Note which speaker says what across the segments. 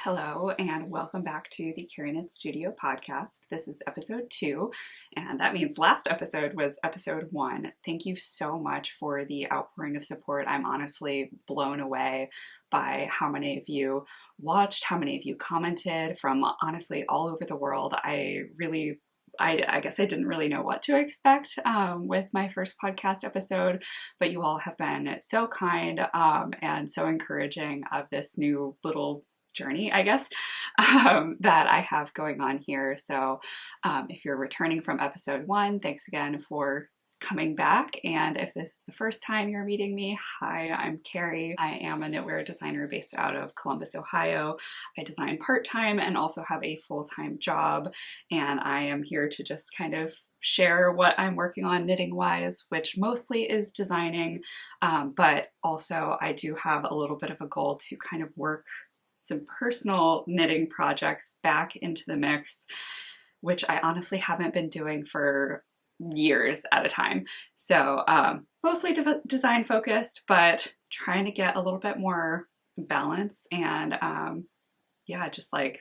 Speaker 1: Hello and welcome back to the kerriknits Studio podcast. This is episode 2, and that means last episode was episode 1. Thank you so much for the outpouring of support. I'm honestly blown away by how many of you watched, how many of you commented from honestly all over the world. I guess I didn't really know what to expect with my first podcast episode, but you all have been so kind and so encouraging of this new little journey, I guess, that I have going on here. So if you're returning from episode 1, thanks again for coming back. And if this is the first time you're meeting me, hi, I'm Carrie. I am a knitwear designer based out of Columbus, Ohio. I design part-time and also have a full-time job. And I am here to just kind of share what I'm working on knitting-wise, which mostly is designing. But also I do have a little bit of a goal to kind of work some personal knitting projects back into the mix, which I honestly haven't been doing for years at a time. So mostly design focused, but trying to get a little bit more balance and yeah, just like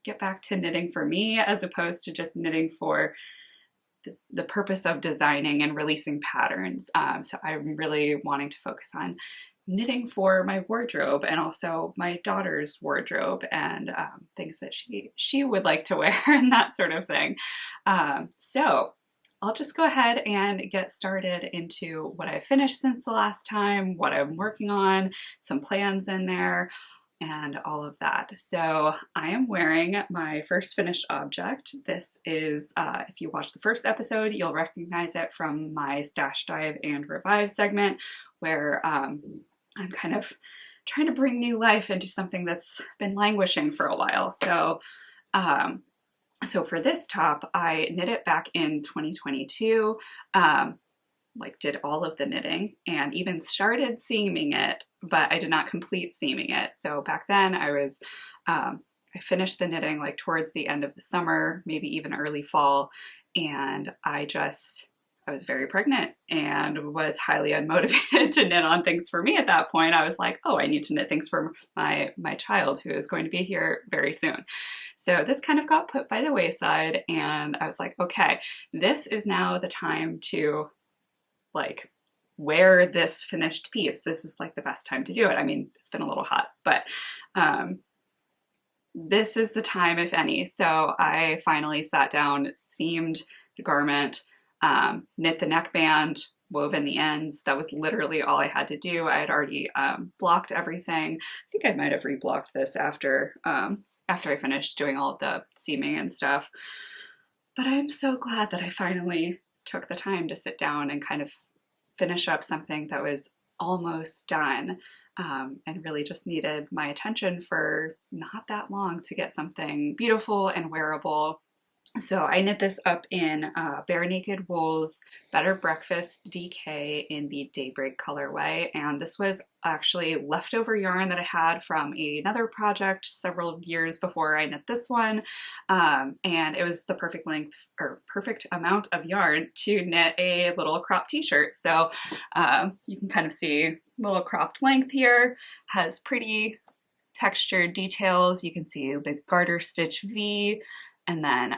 Speaker 1: get back to knitting for me as opposed to just knitting for the purpose of designing and releasing patterns. So I'm really wanting to focus on knitting for my wardrobe and also my daughter's wardrobe and things that she would like to wear and that sort of thing. So I'll just go ahead and get started into what I've finished since the last time, what I'm working on, some plans in there, and all of that. So I am wearing my first finished object. This is, if you watch the first episode, you'll recognize it from my Stash Dive and Revive segment, where I'm kind of trying to bring new life into something that's been languishing for a while. So, so for this top, I knit it back in 2022, did all of the knitting and even started seaming it, but I did not complete seaming it. So back then I finished the knitting like towards the end of the summer, maybe even early fall, and I was very pregnant and was highly unmotivated to knit on things for me at that point. I was like, oh, I need to knit things for my child who is going to be here very soon. So this kind of got put by the wayside and I was like, okay, this is now the time to like wear this finished piece. This is like the best time to do it. I mean, it's been a little hot, but this is the time, if any. So I finally sat down, seamed the garment, knit the neckband, wove in the ends. That was literally all I had to do. I had already blocked everything. I think I might have reblocked this after I finished doing all of the seaming and stuff. But I'm so glad that I finally took the time to sit down and kind of finish up something that was almost done and really just needed my attention for not that long to get something beautiful and wearable. So I knit this up in Bare Naked Wool's Better Breakfast DK in the Daybreak colorway, and this was actually leftover yarn that I had from another project several years before I knit this one, and it was the perfect length or perfect amount of yarn to knit a little crop t-shirt. So you can kind of see little cropped length here, has pretty textured details. You can see the garter stitch V. And then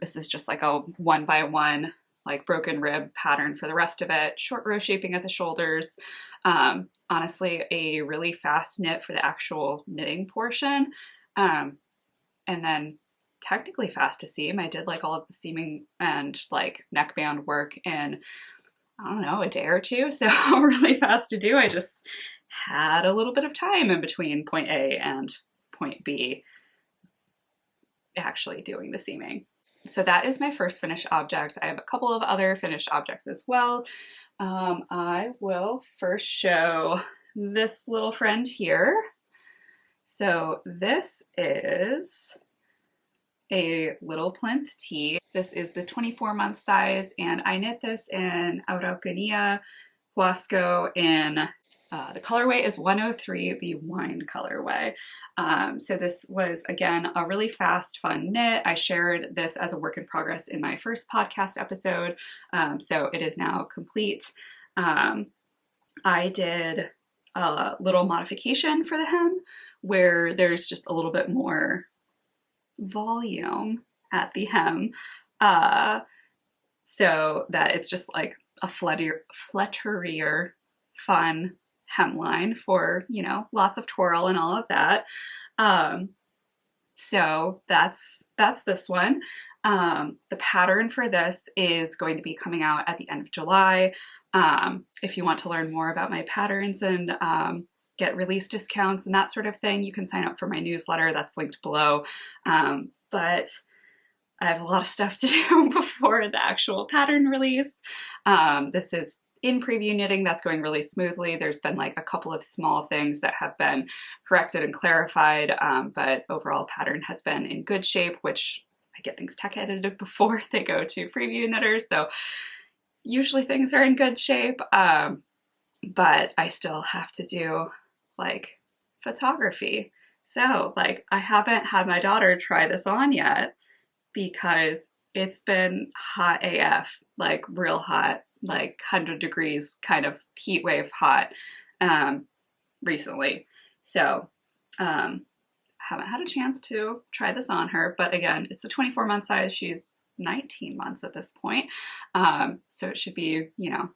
Speaker 1: this is just like a 1x1 like broken rib pattern for the rest of it. Short row shaping at the shoulders. Honestly, a really fast knit for the actual knitting portion. And then technically fast to seam. I did like all of the seaming and like neckband work in, I don't know, a day or two. So really fast to do. I just had a little bit of time in between point A and point B actually doing the seaming. So that is my first finished object. I have a couple of other finished objects as well. I will first show this little friend here. So this is a little Plinth Tee. This is the 24-month size, and I knit this in Araucania, Huasco in the colorway is 103, the wine colorway. So this was, again, a really fast, fun knit. I shared this as a work in progress in my first podcast episode, so it is now complete. I did a little modification for the hem, where there's just a little bit more volume at the hem, so that it's just like a flutterier, fun hemline for, you know, lots of twirl and all of that. So that's this one. The pattern for this is going to be coming out at the end of July. If you want to learn more about my patterns and get release discounts and that sort of thing, you can sign up for my newsletter that's linked below. But I have a lot of stuff to do before the actual pattern release. This is in preview knitting that's going really smoothly. There's been like a couple of small things that have been corrected and clarified, but overall pattern has been in good shape, which I get things tech edited before they go to preview knitters. So usually things are in good shape, but I still have to do like photography. So like I haven't had my daughter try this on yet because it's been hot AF, like real hot, like 100 degrees kind of heat wave hot recently. So haven't had a chance to try this on her, but again, it's a 24-month size. She's 19 months at this point. So it should be, you know,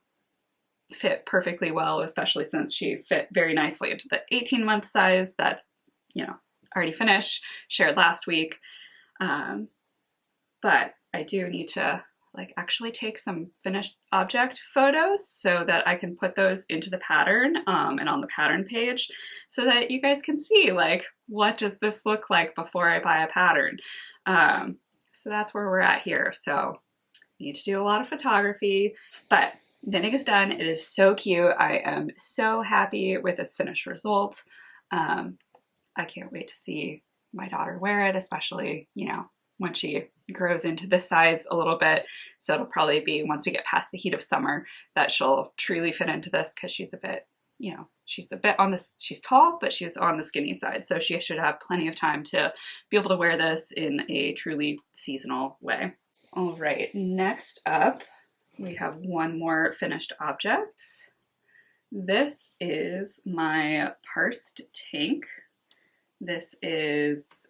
Speaker 1: fit perfectly well, especially since she fit very nicely into the 18-month size that, you know, already finished, shared last week. But I do need to like actually take some finished object photos so that I can put those into the pattern and on the pattern page so that you guys can see like what does this look like before I buy a pattern. So that's where we're at here. So need to do a lot of photography, but knitting is done. It is so cute. I am so happy with this finished result. I can't wait to see my daughter wear it, especially, you know, when she grows into this size a little bit. So it'll probably be once we get past the heat of summer that she'll truly fit into this, because she's a bit, you know, she's a bit on this, she's tall, but she's on the skinny side. So she should have plenty of time to be able to wear this in a truly seasonal way. All right, next up, we have one more finished object. This is my Parsed Tank. This is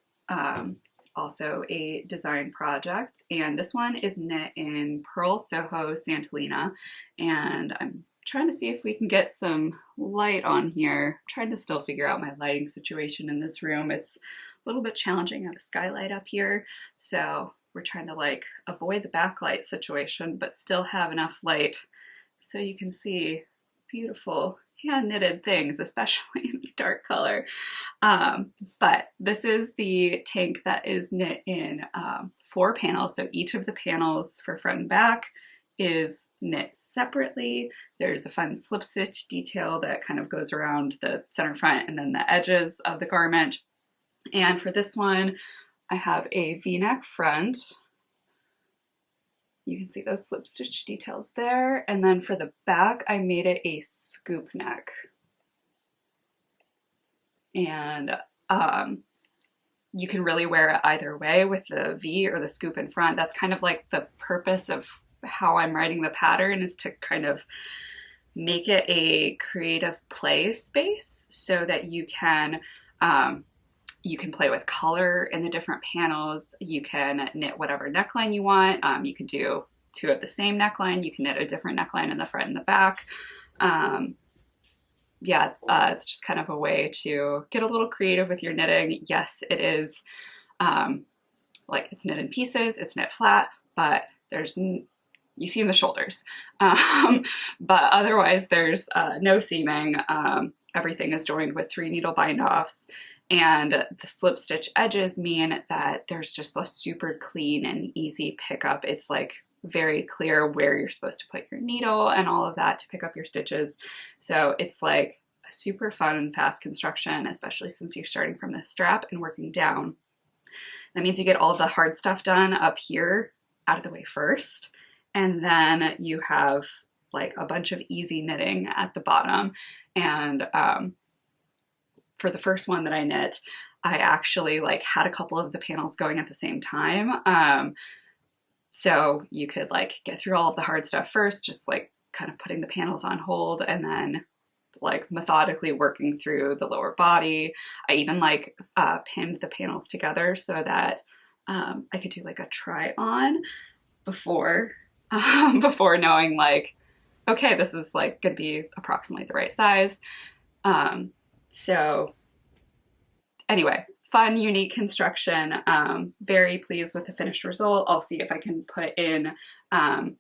Speaker 1: also a design project, and this one is knit in Purl, Soho, Santolina, and I'm trying to see if we can get some light on here. I'm trying to still figure out my lighting situation in this room. It's a little bit challenging. I have a skylight up here, so we're trying to like avoid the backlight situation but still have enough light so you can see beautiful hand knitted things, especially in dark color. But this is the tank that is knit in 4 panels. So each of the panels for front and back is knit separately. There's a fun slip stitch detail that kind of goes around the center front and then the edges of the garment. And for this one, I have a V-neck front. You can see those slip stitch details there. And then for the back, I made it a scoop neck. And you can really wear it either way with the V or the scoop in front. That's kind of like the purpose of how I'm writing the pattern, is to kind of make it a creative play space so that you can play with color in the different panels. You can knit whatever neckline you want. You can do 2 of the same neckline. You can knit a different neckline in the front and the back. It's just kind of a way to get a little creative with your knitting. Yes, it is like it's knit in pieces, it's knit flat, but there's you seam the shoulders. But otherwise there's no seaming. Everything is joined with 3 needle bind offs. And the slip stitch edges mean that there's just a super clean and easy pickup. It's like very clear where you're supposed to put your needle and all of that to pick up your stitches. So it's like a super fun and fast construction, especially since you're starting from the strap and working down. That means you get all the hard stuff done up here out of the way first. And then you have like a bunch of easy knitting at the bottom. And for the first one that I knit, I actually like had a couple of the panels going at the same time. So you could like get through all of the hard stuff first, just like kind of putting the panels on hold, and then like methodically working through the lower body. I even like pinned the panels together so that I could do like a try on before before knowing like, okay, this is like gonna be approximately the right size. So anyway, fun, unique construction. Very pleased with the finished result. I'll see if I can put in a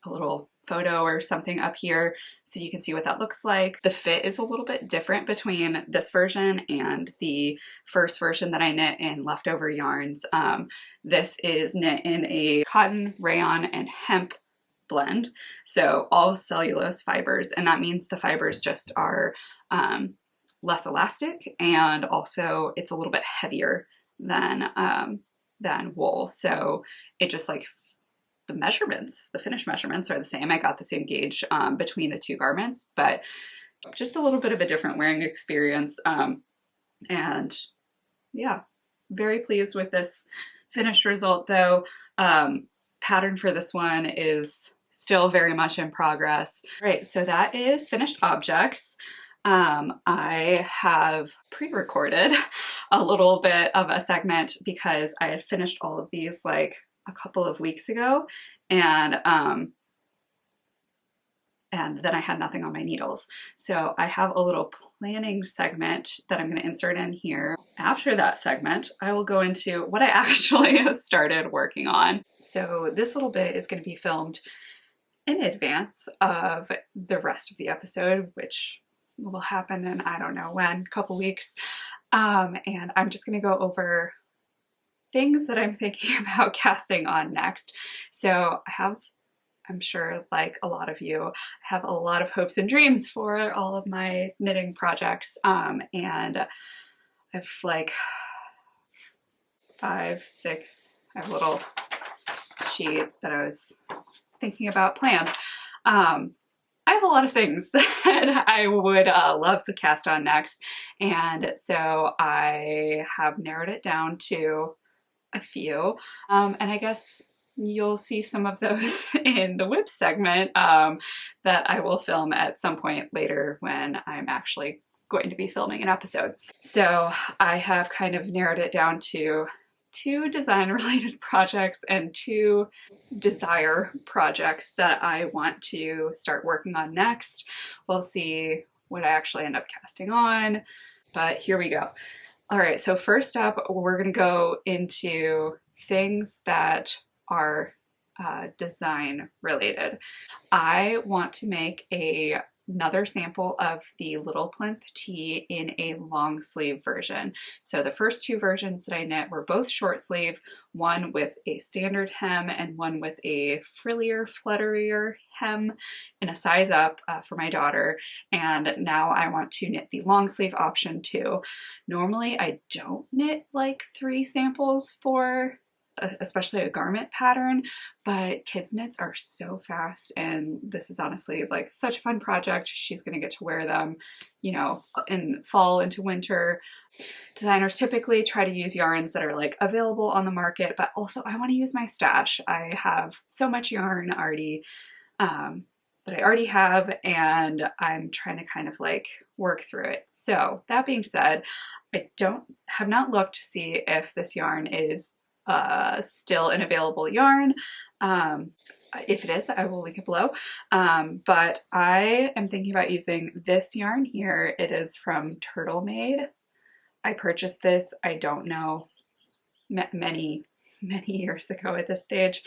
Speaker 1: little photo or something up here so you can see what that looks like. The fit is a little bit different between this version and the first version that I knit in leftover yarns. This is knit in a cotton, rayon, and hemp blend, so all cellulose fibers, and that means the fibers just are less elastic, and also it's a little bit heavier than wool, so it just like the measurements, the finished measurements are the same. I got the same gauge between the two garments, but just a little bit of a different wearing experience. And yeah, very pleased with this finished result though. Pattern for this one is still very much in progress. Right, so that is finished objects. I have pre-recorded a little bit of a segment because I had finished all of these like a couple of weeks ago, and then I had nothing on my needles. So I have a little planning segment that I'm going to insert in here. After that segment, I will go into what I actually started working on. So this little bit is going to be filmed in advance of the rest of the episode, which will happen in I don't know when, couple weeks. And I'm just going to go over things that I'm thinking about casting on next. So I have, I'm sure like a lot of you, have a lot of hopes and dreams for all of my knitting projects. And I've like 5, 6, I have a little sheet that I was thinking about plans. I have a lot of things that I would love to cast on next. And so I have narrowed it down to a few, and I guess you'll see some of those in the whip segment that I will film at some point later when I'm actually going to be filming an episode. So I have kind of narrowed it down to 2 design related projects and 2 desire projects that I want to start working on next. We'll see what I actually end up casting on, but here we go. All right, so first up, we're gonna go into things that are design related. I want to make another sample of the little Plinth Tee in a long sleeve version. So the first 2 versions that I knit were both short sleeve, one with a standard hem and one with a frillier, flutterier hem in a size up for my daughter. And now I want to knit the long sleeve option too. Normally I don't knit like 3 samples for especially a garment pattern, but kids knits are so fast, and this is honestly like such a fun project. She's gonna get to wear them, you know, in fall into winter. Designers typically try to use yarns that are like available on the market, but also I want to use my stash. I have so much yarn already that I already have, and I'm trying to kind of like work through it. So that being said, I have not looked to see if this yarn is still an available yarn. If it is, I will link it below. But I am thinking about using this yarn here. It is from Turtle Made. I purchased this, I don't know, many years ago at this stage.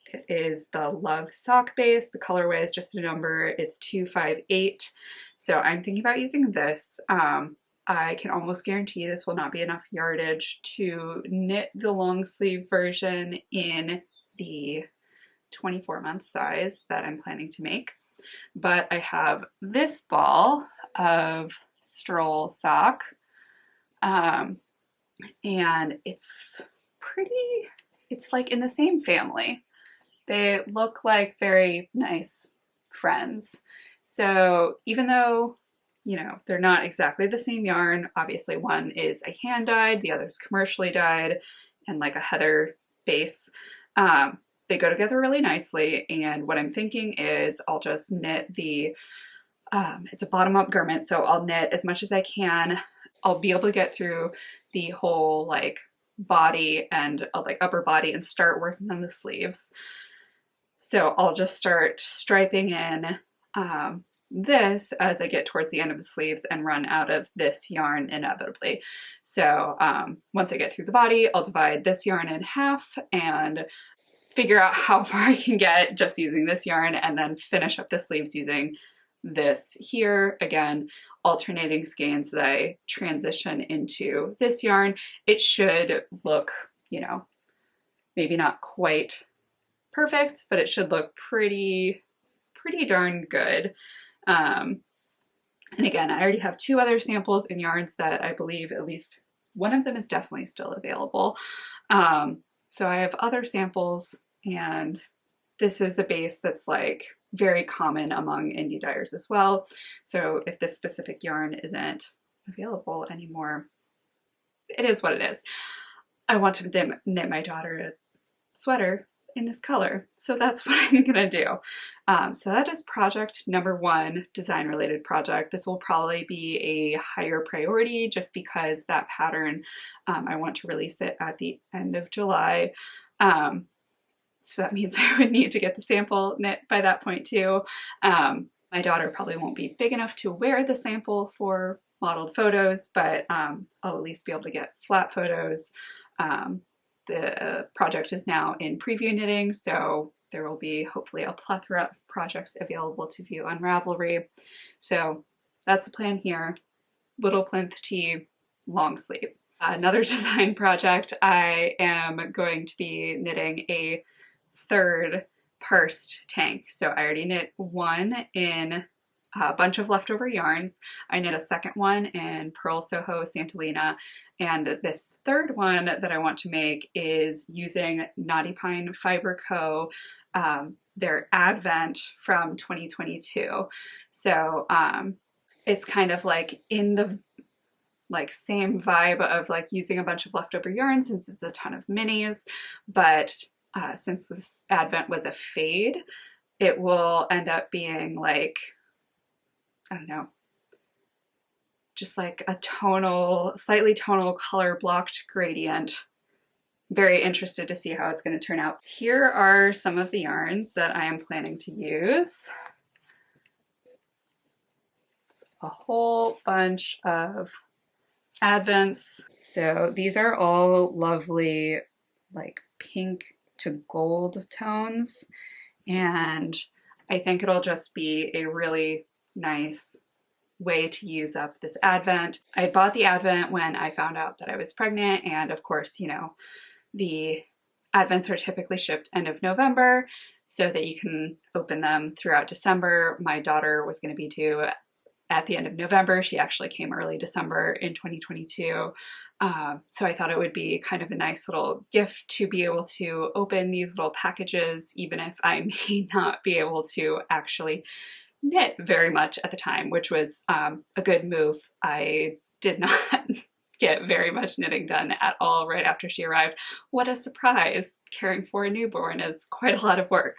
Speaker 1: It is the Love Sock Base. The colorway is just a number. It's 258. So I'm thinking about using this. I can almost guarantee this will not be enough yardage to knit the long sleeve version in the 24-month size that I'm planning to make. But I have this ball of Stroll sock, and it's like in the same family. They look like very nice friends. So even though, you know, they're not exactly the same yarn. Obviously one is a hand dyed, the other is commercially dyed and like a heather base. they go together really nicely. And what I'm thinking is I'll just knit the, it's a bottom-up garment, so I'll knit as much as I can. I'll be able to get through the whole like body and like upper body and start working on the sleeves. So I'll just start striping in this as I get towards the end of the sleeves and run out of this yarn inevitably. So once I get through the body, I'll divide this yarn in half and figure out how far I can get just using this yarn, and then finish up the sleeves using this here. Again, alternating skeins as I transition into this yarn. It should look, you know, maybe not quite perfect, but it should look pretty darn good. And again, I already have 2 other samples in yarns that I believe at least one of them is definitely still available. So I have other samples, and this is a base that's like very common among indie dyers as well. So if this specific yarn isn't available anymore, it is what it is. I want to knit my daughter a sweater in this color, so that's what I'm gonna do. So that is project number 1, design related project. This will probably be a higher priority just because that pattern, I want to release it at the end of July. So that means I would need to get the sample knit by that point too. My daughter probably won't be big enough to wear the sample for modeled photos, but I'll at least be able to get flat photos. The project is now in preview knitting, so there will be hopefully a plethora of projects available to view on Ravelry. So that's the plan here. Little Plinth Tee long sleeve. Another design project, I am going to be knitting a 3rd Parsed Tank. So I already knit one in a bunch of leftover yarns. I knit a second one in Purl, Soho, Santolina, and this 3rd one that I want to make is using Knotty Pine Fiber Co. Their Advent from 2022. So it's kind of like in the like same vibe of like using a bunch of leftover yarn since it's a ton of minis, but since this Advent was a fade, it will end up being like, I don't know, just like a tonal, slightly tonal color blocked gradient. Very interested to see how it's going to turn out. Here are some of the yarns that I am planning to use. It's a whole bunch of Advents. So these are all lovely like pink to gold tones, and I think it'll just be a really nice way to use up this Advent. I bought the Advent when I found out that I was pregnant, and of course, you know, the Advents are typically shipped end of November so that you can open them throughout December. My daughter was going to be due at the end of November. She actually came early December in 2022. So I thought it would be kind of a nice little gift to be able to open these little packages, even if I may not be able to actually knit very much at the time, which was a good move. I did not get very much knitting done at all right after she arrived. What a surprise! Caring for a newborn is quite a lot of work.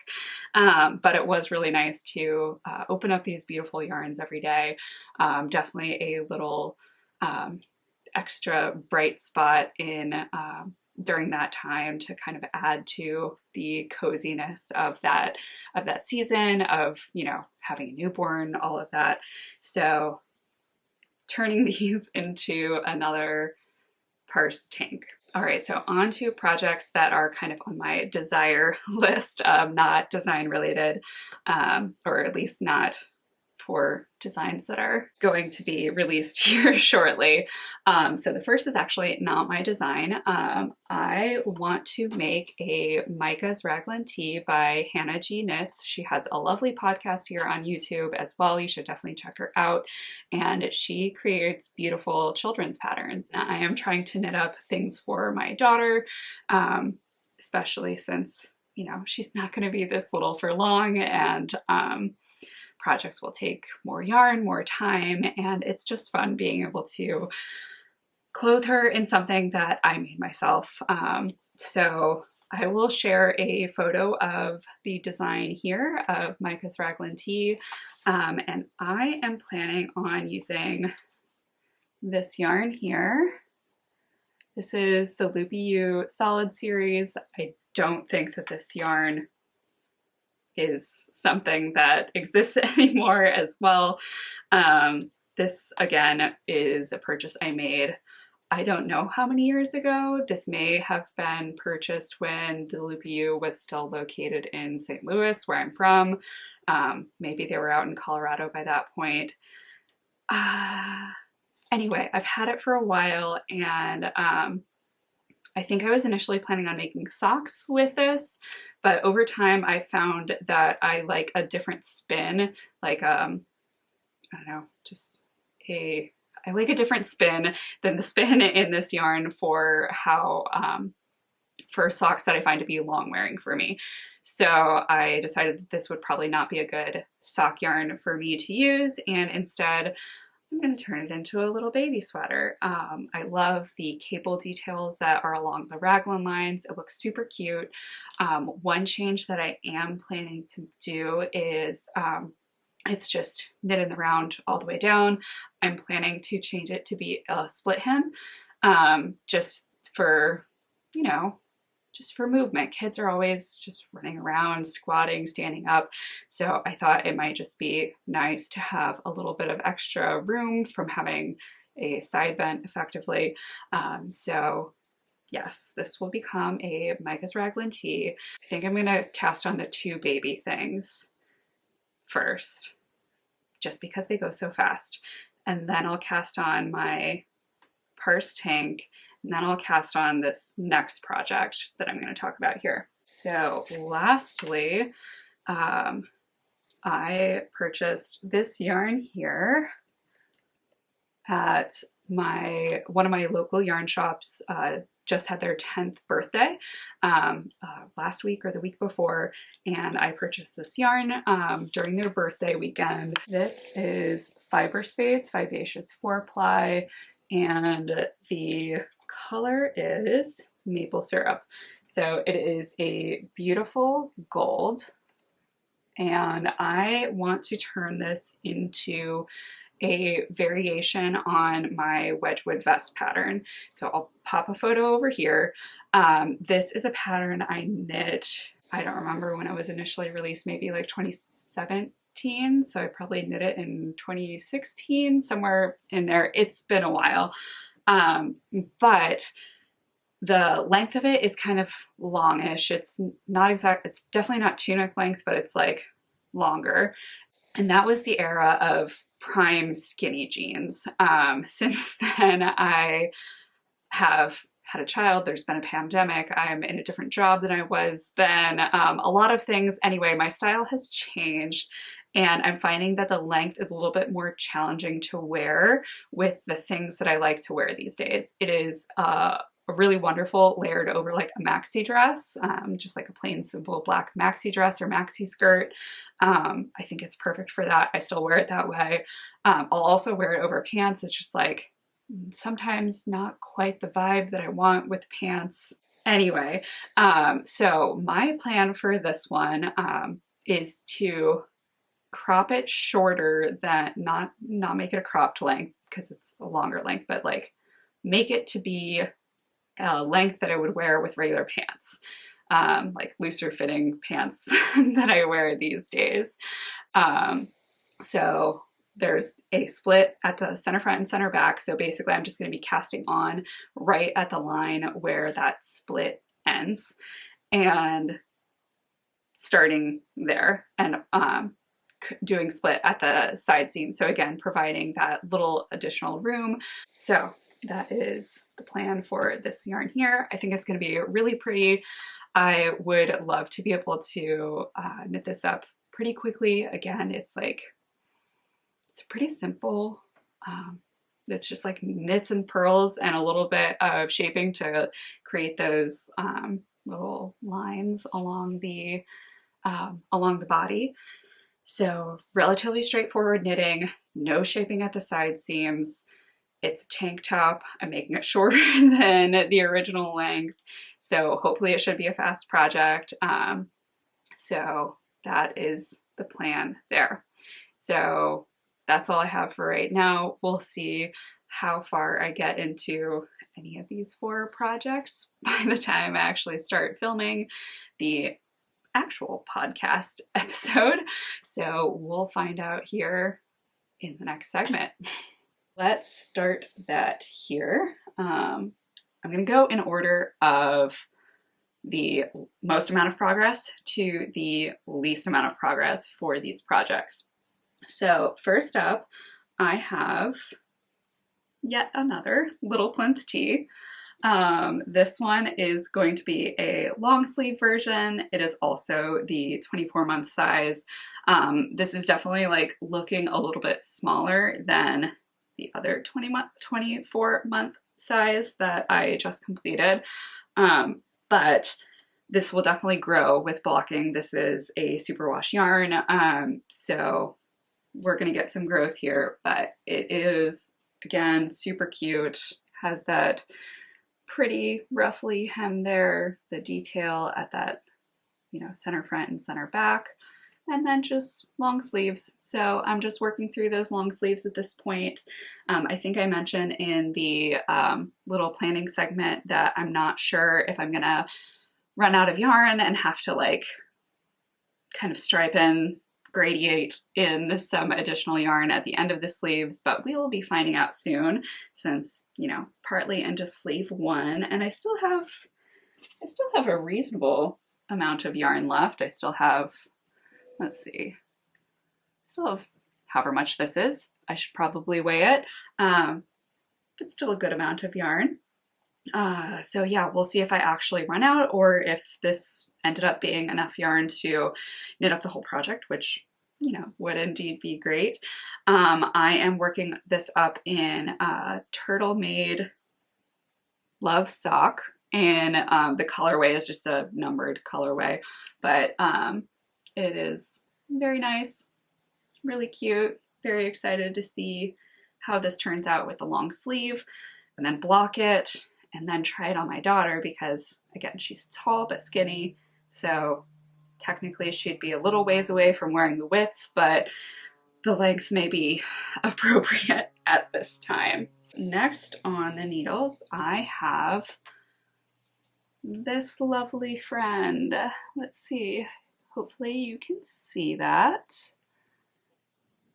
Speaker 1: But it was really nice to open up these beautiful yarns every day. Definitely a little extra bright spot in during that time to kind of add to the coziness of that season of, you know, having a newborn, all of that. So turning these into another Parsed Tank. All right, so on to projects that are kind of on my desire list, not design related, or at least not for designs that are going to be released here shortly. So the first is actually not my design. I want to make a Micah's Raglan Tee by Hannah G Knits. She has a lovely podcast here on YouTube as well. You should definitely check her out. And she creates beautiful children's patterns. I am trying to knit up things for my daughter, especially since, you know, she's not going to be this little for long, and projects will take more yarn, more time, and it's just fun being able to clothe her in something that I made myself. So I will share a photo of the design here of Micah's Raglan Tee, and I am planning on using this yarn here. This is the Loopy U Solid Series. I don't think that this yarn is something that exists anymore as well. This again is a purchase I made, I don't know how many years ago. This may have been purchased when the Loopy U was still located in St. Louis, where I'm from. Maybe they were out in Colorado by that point. Anyway, I've had it for a while, and I think I was initially planning on making socks with this, but over time I found that I like a different spin, like I don't know, I like a different spin than the spin in this yarn for how for socks that I find to be long wearing for me. So I decided that this would probably not be a good sock yarn for me to use, and instead I'm going to turn it into a little baby sweater. I love the cable details that are along the raglan lines. It looks super cute. One change that I am planning to do is it's just knit in the round all the way down. I'm planning to change it to be a split hem, just for, you know, just for movement. Kids are always just running around, squatting, standing up. So I thought it might just be nice to have a little bit of extra room from having a side vent effectively. So yes, this will become a Micah's Raglan Tee. I think I'm gonna cast on the two baby things first, just because they go so fast. And then I'll cast on my Parsed Tank, and then I'll cast on this next project that I'm going to talk about here. So lastly, I purchased this yarn here at one of my local yarn shops. Just had their 10th birthday last week or the week before, and I purchased this yarn during their birthday weekend. This is Fiber Spades Vivacious 4-ply, and the color is maple syrup. So it is a beautiful gold, and I want to turn this into a variation on my Wedgewood Vest pattern. So I'll pop a photo over here. This is a pattern I knit, I don't remember when it was initially released, maybe like 2017. So I probably knit it in 2016, somewhere in there. It's been a while. But the length of it is kind of longish. It's not exact, it's definitely not tunic length, but it's like longer. And that was the era of prime skinny jeans. Since then, I have had a child, there's been a pandemic, I'm in a different job than I was then, a lot of things. Anyway, my style has changed, and I'm finding that the length is a little bit more challenging to wear with the things that I like to wear these days. It is a really wonderful layered over like a maxi dress, just like a plain simple black maxi dress or maxi skirt. I think it's perfect for that. I still wear it that way. I'll also wear it over pants. It's just like sometimes not quite the vibe that I want with pants. Anyway, so my plan for this one is to crop it shorter than, not make it a cropped length because it's a longer length, but like make it to be a length that I would wear with regular pants, like looser fitting pants that I wear these days. So there's a split at the center front and center back. So basically I'm just going to be casting on right at the line where that split ends and starting there, and doing split at the side seam. So again, providing that little additional room. So that is the plan for this yarn here. I think it's going to be really pretty. I would love to be able to knit this up pretty quickly. Again, it's pretty simple. It's just like knits and purls and a little bit of shaping to create those little lines along the body. So relatively straightforward knitting, no shaping at the side seams. It's a tank top. I'm making it shorter than the original length, so hopefully it should be a fast project. So that is the plan there. So that's all I have for right now. We'll see how far I get into any of these 4 projects by the time I actually start filming the actual podcast episode. So we'll find out here in the next segment. Let's start that here. I'm going to go in order of the most amount of progress to the least amount of progress for these projects. So first up, I have yet another little Plinth Tee. This one is going to be a long sleeve version. It is also the 24-month size. This is definitely like looking a little bit smaller than the other 24-month size that I just completed. But this will definitely grow with blocking. This is a superwash yarn, so we're gonna get some growth here, but it is, again, super cute. Has that pretty roughly hem there, the detail at that, you know, center front and center back, and then just long sleeves. So I'm just working through those long sleeves at this point. I think I mentioned in the little planning segment that I'm not sure if I'm gonna run out of yarn and have to like kind of stripe and gradiate in some additional yarn at the end of the sleeves, but we will be finding out soon, since, you know, partly into sleeve 1, and I still have a reasonable amount of yarn left. I still have, let's see, still have however much this is. I should probably weigh it, but still a good amount of yarn. So yeah, we'll see if I actually run out or if this ended up being enough yarn to knit up the whole project, which, you know, would indeed be great. I am working this up in Turtle Made Love Sock, and the colorway is just a numbered colorway, but it is very nice, really cute. Very excited to see how this turns out with the long sleeve, and then block it, and then try it on my daughter because, again, she's tall but skinny, so technically she'd be a little ways away from wearing the widths, but the lengths may be appropriate at this time. Next on the needles, I have this lovely friend. Let's see, hopefully you can see that.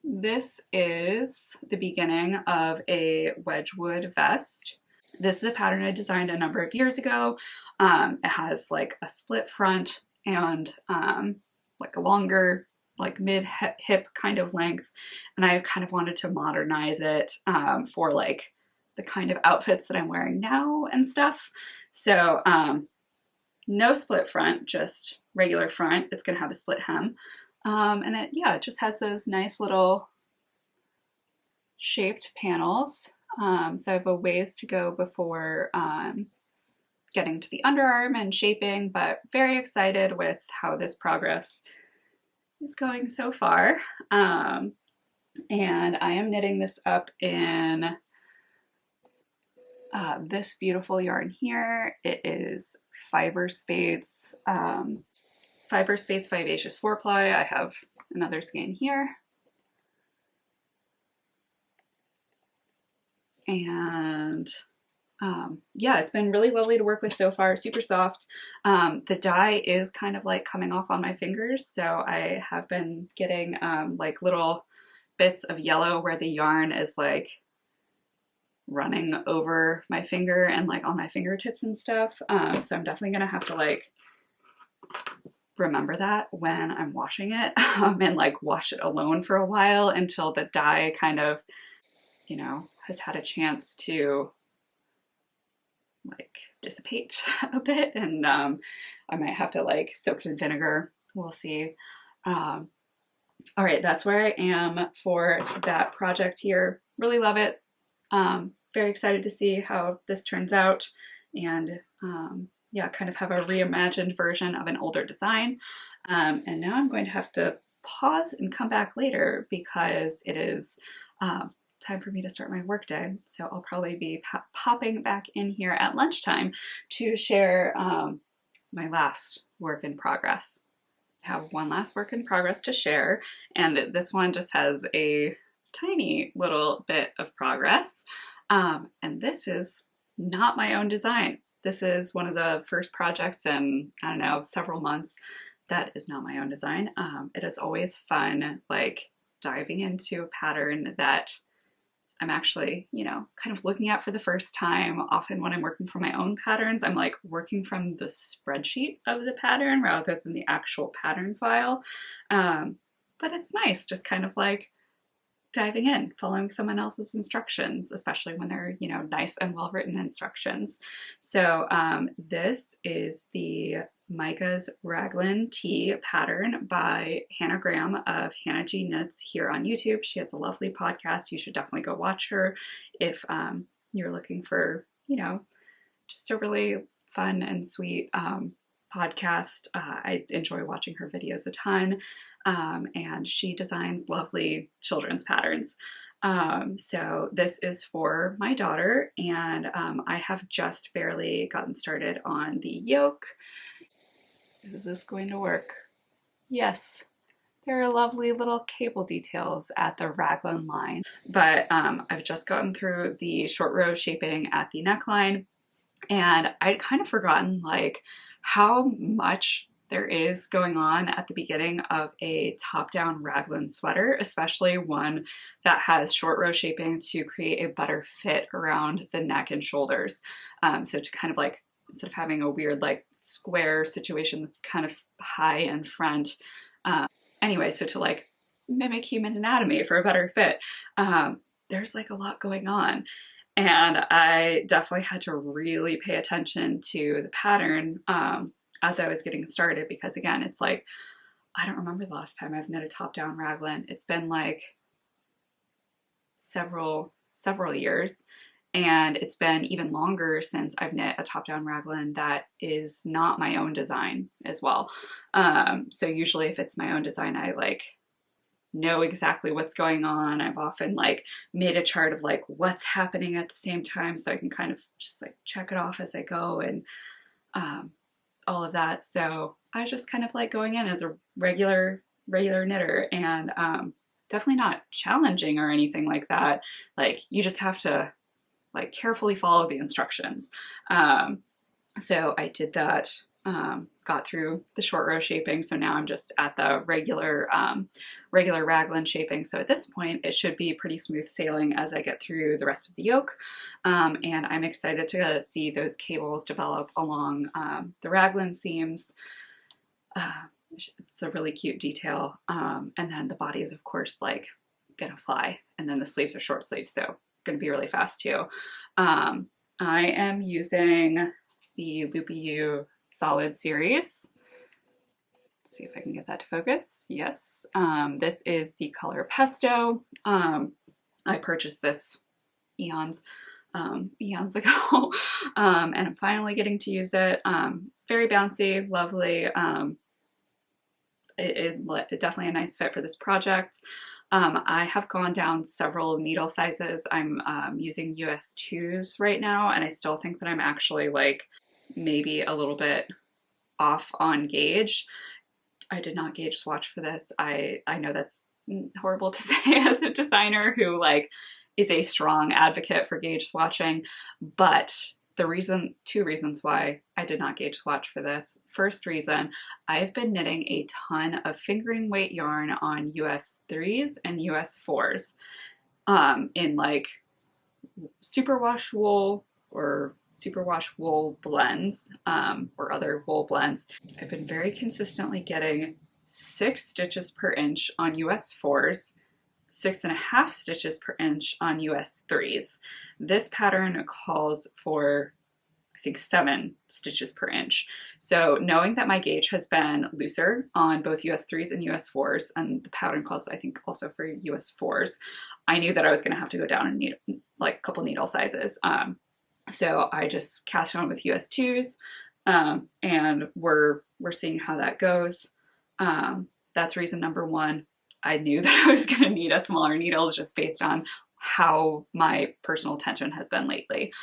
Speaker 1: This is the beginning of a Wedgewood Vest. This is a pattern I designed a number of years ago. It has like a split front and like a longer, like mid-hip kind of length, and I kind of wanted to modernize it for like the kind of outfits that I'm wearing now and stuff. So no split front, just regular front. It's gonna have a split hem, and it just has those nice little shaped panels. So I have a ways to go before getting to the underarm and shaping, but very excited with how this progress is going so far. And I am knitting this up in this beautiful yarn here. It is Fiber Spates Vivacious 4-ply. I have another skein here. And yeah, it's been really lovely to work with so far, super soft. The dye is kind of like coming off on my fingers, so I have been getting like little bits of yellow where the yarn is like running over my finger and like on my fingertips and stuff. So I'm definitely gonna have to like remember that when I'm washing it and like wash it alone for a while until the dye kind of, you know, has had a chance to like dissipate a bit, and I might have to like soak it in vinegar. We'll see. All right, that's where I am for that project here. Really love it. Very excited to see how this turns out, and yeah, kind of have a reimagined version of an older design. And now I'm going to have to pause and come back later because it is time for me to start my workday. So I'll probably be popping back in here at lunchtime to share my last work in progress. I have one last work in progress to share, and this one just has a tiny little bit of progress. And this is not my own design. This is one of the first projects in, I don't know, several months that is not my own design. It is always fun, like diving into a pattern that I'm actually, you know, kind of looking at for the first time. Often when I'm working from my own patterns, I'm like working from the spreadsheet of the pattern rather than the actual pattern file. But it's nice just kind of like diving in, following someone else's instructions, especially when they're, you know, nice and well-written instructions. So this is the Micah's Raglan Tee pattern by Hannah Graham of Hannah G Knits here on YouTube. She has a lovely podcast. You should definitely go watch her if you're looking for, you know, just a really fun and sweet podcast. I enjoy watching her videos a ton, and she designs lovely children's patterns. So this is for my daughter, and I have just barely gotten started on the yoke. Is this going to work? Yes. There are lovely little cable details at the raglan line, but I've just gotten through the short row shaping at the neckline, and I'd kind of forgotten like how much there is going on at the beginning of a top-down raglan sweater, especially one that has short row shaping to create a better fit around the neck and shoulders. So to kind of like, instead of having a weird like square situation that's kind of high in front. Anyway, so to like mimic human anatomy for a better fit, there's like a lot going on. And I definitely had to really pay attention to the pattern as I was getting started, because again, it's like, I don't remember the last time I've knit a top-down raglan. It's been like several years, and it's been even longer since I've knit a top-down raglan that is not my own design as well. So usually if it's my own design, I like know exactly what's going on. I've often like made a chart of like what's happening at the same time, so I can kind of just like check it off as I go, and all of that. So I was just kind of like going in as a regular knitter, and definitely not challenging or anything like that. Like you just have to like carefully follow the instructions. So I did that, got through the short row shaping. So now I'm just at the regular raglan shaping. So at this point, it should be pretty smooth sailing as I get through the rest of the yoke. And I'm excited to see those cables develop along the raglan seams. It's a really cute detail. And then the body is of course like gonna fly, and then the sleeves are short sleeves, so gonna be really fast too. I am using the Loopy U Solid series. Let's see if I can get that to focus. Yes. This is the color Pesto. I purchased this eons ago, and I'm finally getting to use it. Very bouncy, lovely. It definitely a nice fit for this project. I have gone down several needle sizes. I'm using US 2s right now, and I still think that I'm actually like maybe a little bit off on gauge. I did not gauge swatch for this. I know that's horrible to say as a designer who like is a strong advocate for gauge swatching, but two reasons why I did not gauge swatch for this. First reason, I've been knitting a ton of fingering weight yarn on US 3s and US 4s in like superwash wool or superwash wool blends or other wool blends. I've been very consistently getting 6 stitches per inch on US 4s, 6.5 stitches per inch on US 3s. This pattern calls for, I think, 7 stitches per inch. So knowing that my gauge has been looser on both US 3s and US 4s, and the pattern calls, I think, also for US 4s, I knew that I was going to have to go down and need like a couple needle sizes. So I just cast on with US 2s, and we're seeing how that goes. That's reason number one. I knew that I was going to need a smaller needle just based on how my personal attention has been lately.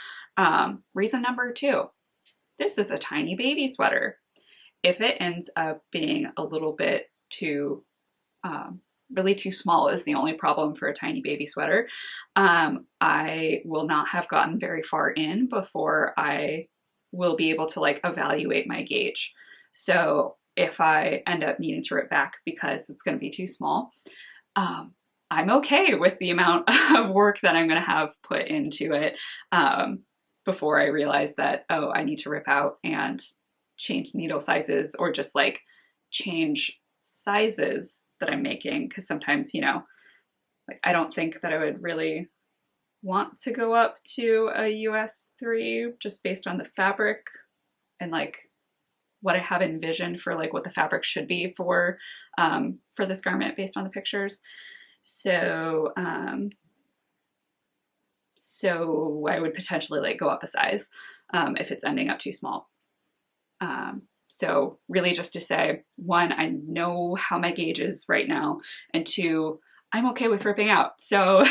Speaker 1: Reason number 2, this is a tiny baby sweater. If it ends up being a little bit too, really too small is the only problem for a tiny baby sweater, I will not have gotten very far in before I will be able to like evaluate my gauge. So if I end up needing to rip back because it's going to be too small, I'm okay with the amount of work that I'm going to have put into it before I realize that, oh, I need to rip out and change needle sizes, or just like change sizes that I'm making. Because sometimes, you know, like I don't think that I would really want to go up to a US 3 just based on the fabric and like what I have envisioned for like what the fabric should be for this garment based on the pictures. So so I would potentially like go up a size if it's ending up too small. So really just to say, 1, I know how my gauge is right now, and 2, I'm okay with ripping out. So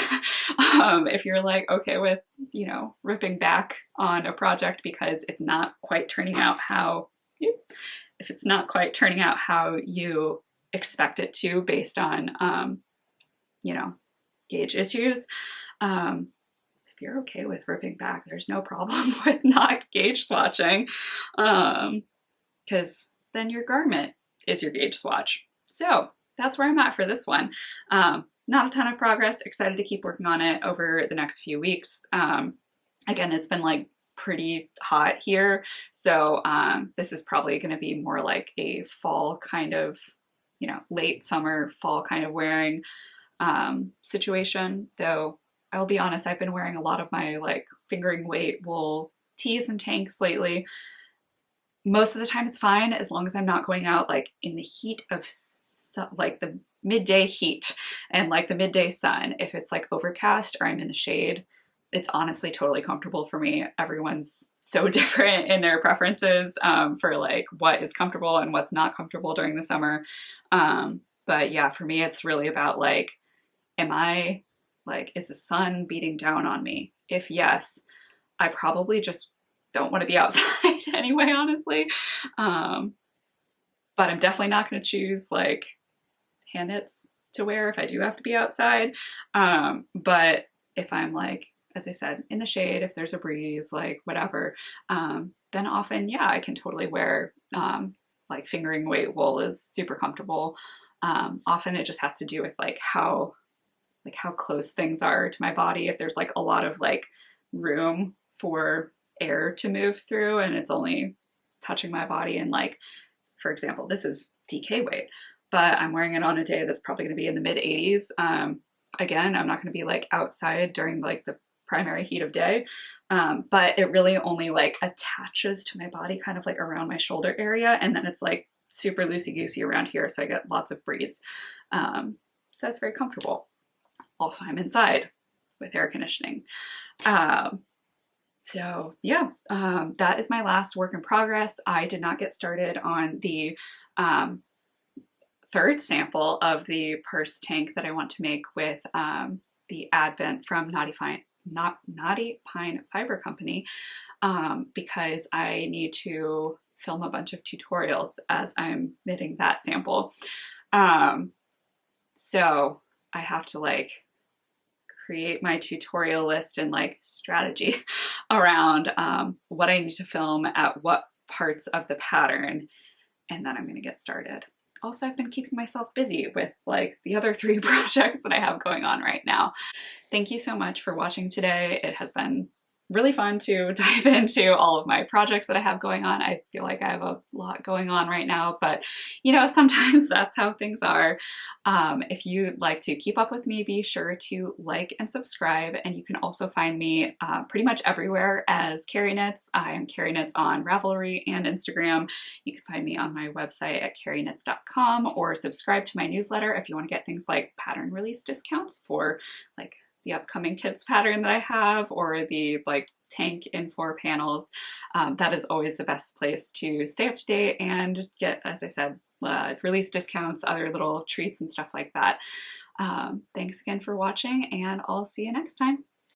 Speaker 1: if you're like okay with, you know, ripping back on a project because it's not quite turning out how you expect it to based on, you know, gauge issues, if you're okay with ripping back, there's no problem with not gauge swatching, because then your garment is your gauge swatch. So that's where I'm at for this one. Not a ton of progress. Excited to keep working on it over the next few weeks. Again, it's been like pretty hot here, so this is probably going to be more like a fall kind of, you know, late summer, fall kind of wearing situation. Though I'll be honest, I've been wearing a lot of my like fingering weight wool tees and tanks lately. Most of the time it's fine as long as I'm not going out like in the heat of like the midday heat and like the midday sun. If it's like overcast or I'm in the shade, it's honestly totally comfortable for me. Everyone's so different in their preferences for like what is comfortable and what's not comfortable during the summer. But yeah, for me, it's really about like, is the sun beating down on me? If yes, I probably just don't want to be outside anyway, honestly. But I'm definitely not going to choose like hand knits to wear if I do have to be outside. But if I'm like, as I said, in the shade, if there's a breeze, like whatever, then often, yeah, I can totally wear like fingering weight wool is super comfortable. Often it just has to do with like how close things are to my body. If there's like a lot of like room for air to move through and it's only touching my body, and like, for example, this is DK weight, but I'm wearing it on a day that's probably going to be in the mid 80s. Again, I'm not going to be like outside during like the primary heat of day, but it really only like attaches to my body kind of like around my shoulder area, and then it's like super loosey-goosey around here, so I get lots of breeze. So that's very comfortable. Also, I'm inside with air conditioning. So yeah, that is my last work in progress. I did not get started on the third sample of the Parsed Tank that I want to make with the Advent from Knotty Pine Fiber Company, because I need to film a bunch of tutorials as I'm knitting that sample. So I have to like create my tutorial list and like strategy around what I need to film at what parts of the pattern, and then I'm going to get started. Also, I've been keeping myself busy with like the other 3 projects that I have going on right now. Thank you so much for watching today. It has been really fun to dive into all of my projects that I have going on. I feel like I have a lot going on right now, but you know, sometimes that's how things are. If you'd like to keep up with me, be sure to like and subscribe, and you can also find me pretty much everywhere as kerriknits. I am kerriknits on Ravelry and Instagram. You can find me on my website at kerriknits.com, or subscribe to my newsletter if you want to get things like pattern release discounts for like the upcoming kits pattern that I have, or the like tank in 4 panels. That is always the best place to stay up to date and get, as I said, release discounts, other little treats and stuff like that. Thanks again for watching, and I'll see you next time.